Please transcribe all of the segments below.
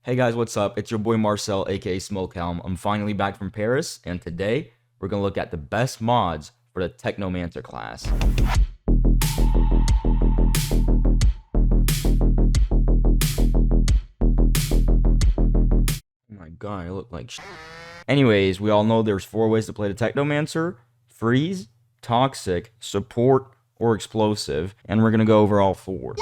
Hey guys, what's up? It's your boy Marcel, aka Smokehelm. I'm finally back from Paris, and today we're gonna look at the best mods for the Technomancer class. Oh my god, I look like sh**. Anyways, we all know there's 4 ways to play the Technomancer: freeze, toxic, support, or explosive, and we're gonna go over all 4.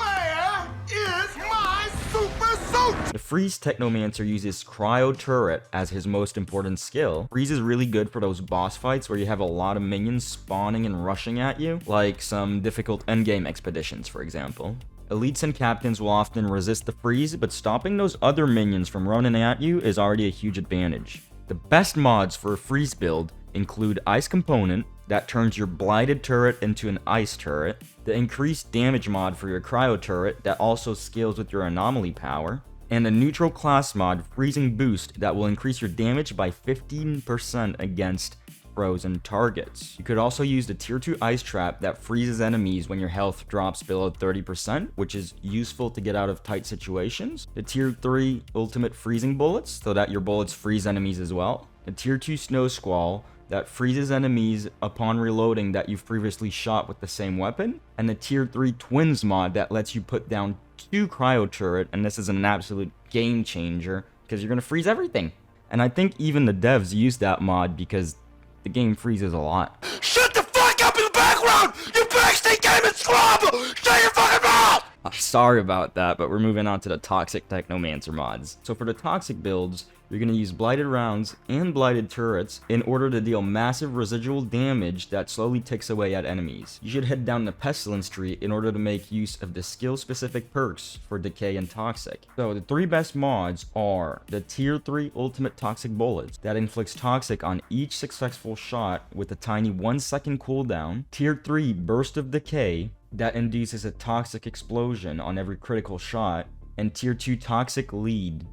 The Freeze Technomancer uses Cryo Turret as his most important skill. Freeze is really good for those boss fights where you have a lot of minions spawning and rushing at you, like some difficult endgame expeditions, for example. Elites and captains will often resist the freeze, but stopping those other minions from running at you is already a huge advantage. The best mods for a freeze build include Ice Component, that turns your blighted turret into an ice turret, the increased damage mod for your cryo turret that also scales with your anomaly power, and a neutral class mod, Freezing Boost, that will increase your damage by 15% against frozen targets. You could also use the tier 2 ice trap that freezes enemies when your health drops below 30%, which is useful to get out of tight situations. The tier 3 ultimate freezing bullets, so that your bullets freeze enemies as well. The tier 2 snow squall, that freezes enemies upon reloading that you've previously shot with the same weapon, and the tier 3 twins mod that lets you put down 2 cryo turret, and this is an absolute game changer because you're gonna freeze everything. And I think even the devs use that mod because the game freezes a lot. Shut the fuck up in the background! You backstage game and scrub! Shut your fucking mouth! Sorry about that, but we're moving on to the Toxic Technomancer mods. So for the Toxic builds, you're going to use Blighted Rounds and Blighted Turrets in order to deal massive residual damage that slowly ticks away at enemies. You should head down the Pestilence tree in order to make use of the skill-specific perks for Decay and Toxic. So the 3 best mods are the Tier 3 Ultimate Toxic Bullets that inflicts Toxic on each successful shot with a tiny 1-second cooldown, Tier 3 Burst of Decay that induces a Toxic Explosion on every critical shot, and Tier 2 Toxic Lead.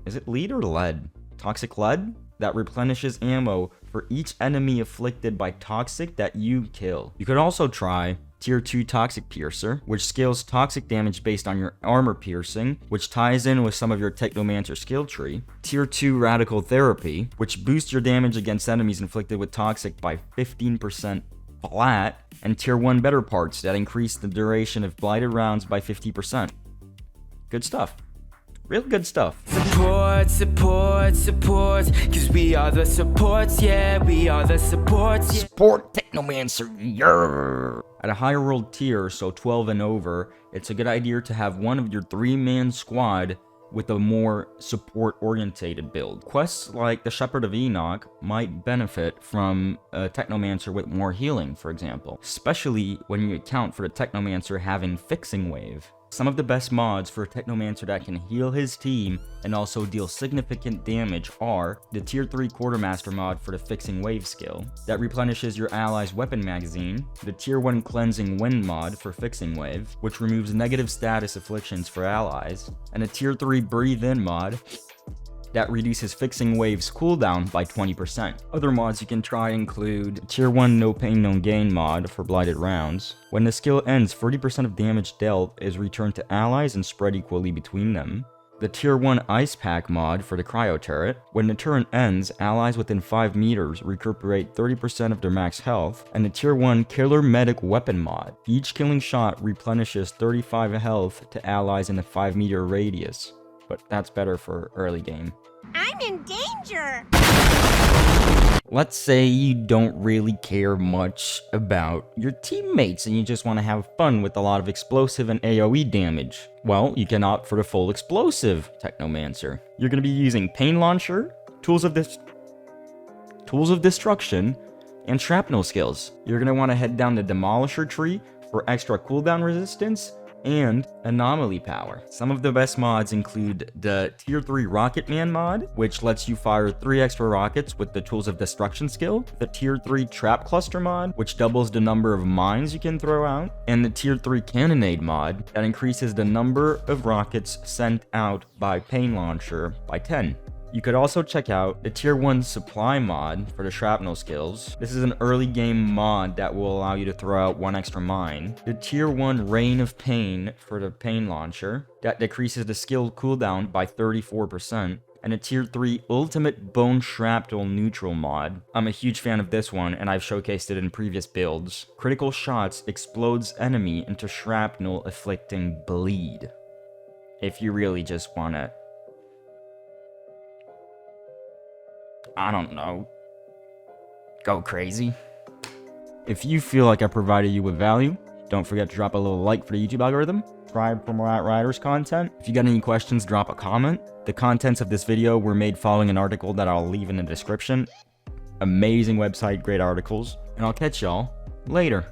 Is it lead or lead? Toxic lead? That replenishes ammo for each enemy afflicted by toxic that you kill. You could also try Tier 2 Toxic Piercer, which scales toxic damage based on your armor piercing, which ties in with some of your Technomancer skill tree. Tier 2 Radical Therapy, which boosts your damage against enemies inflicted with toxic by 15% flat. And Tier 1 Better Parts that increase the duration of blighted rounds by 50%. Good stuff. Real good stuff. Support, cause we are the supports, yeah, we are the supports, yeah. Support Technomancer, yeah. At a higher world tier, so 12 and over, it's a good idea to have one of your 3-man squad with a more support-orientated build. Quests like the Shepherd of Enoch might benefit from a Technomancer with more healing, for example, especially when you account for the Technomancer having Fixing Wave. Some of the best mods for a Technomancer that can heal his team and also deal significant damage are the Tier 3 Quartermaster mod for the Fixing Wave skill, that replenishes your ally's weapon magazine, the Tier 1 Cleansing Wind mod for Fixing Wave, which removes negative status afflictions for allies, and a Tier 3 Breathe In mod, that reduces Fixing Wave's cooldown by 20%. Other mods you can try include Tier 1 No Pain No Gain mod for Blighted Rounds. When the skill ends, 40% of damage dealt is returned to allies and spread equally between them. The Tier 1 Ice Pack mod for the Cryo Turret. When the turn ends, allies within 5 meters recuperate 30% of their max health. And the Tier 1 Killer Medic Weapon mod. Each killing shot replenishes 35 health to allies in a 5-meter radius. But that's better for early game. I'm in danger! Let's say you don't really care much about your teammates and you just want to have fun with a lot of explosive and AOE damage. Well, you can opt for the full explosive Technomancer. You're going to be using Pain Launcher, Tools of Destruction, and Schrapnel skills. You're going to want to head down the Demolisher tree for extra cooldown resistance and anomaly power. Some of the best mods include the Tier 3 Rocket Man mod, which lets you fire 3 extra rockets with the Tools of Destruction skill, the Tier 3 Trap Cluster mod, which doubles the number of mines you can throw out, and the Tier 3 Cannonade mod, that increases the number of rockets sent out by Pain Launcher by 10. You could also check out the tier 1 supply mod for the shrapnel skills. This is an early game mod that will allow you to throw out 1 extra mine. The tier 1 Rain of Pain for the pain launcher that decreases the skill cooldown by 34%. And a tier 3 Ultimate Bone Shrapnel Neutral mod. I'm a huge fan of this one, and I've showcased it in previous builds. Critical shots explodes enemy into shrapnel, afflicting bleed. If you really just wanna... I don't know. Go crazy. If you feel like I provided you with value, don't forget to drop a little like for the YouTube algorithm. Subscribe for more Outriders content. If you got any questions, drop a comment. The contents of this video were made following an article that I'll leave in the description. Amazing website, great articles, and I'll catch y'all later.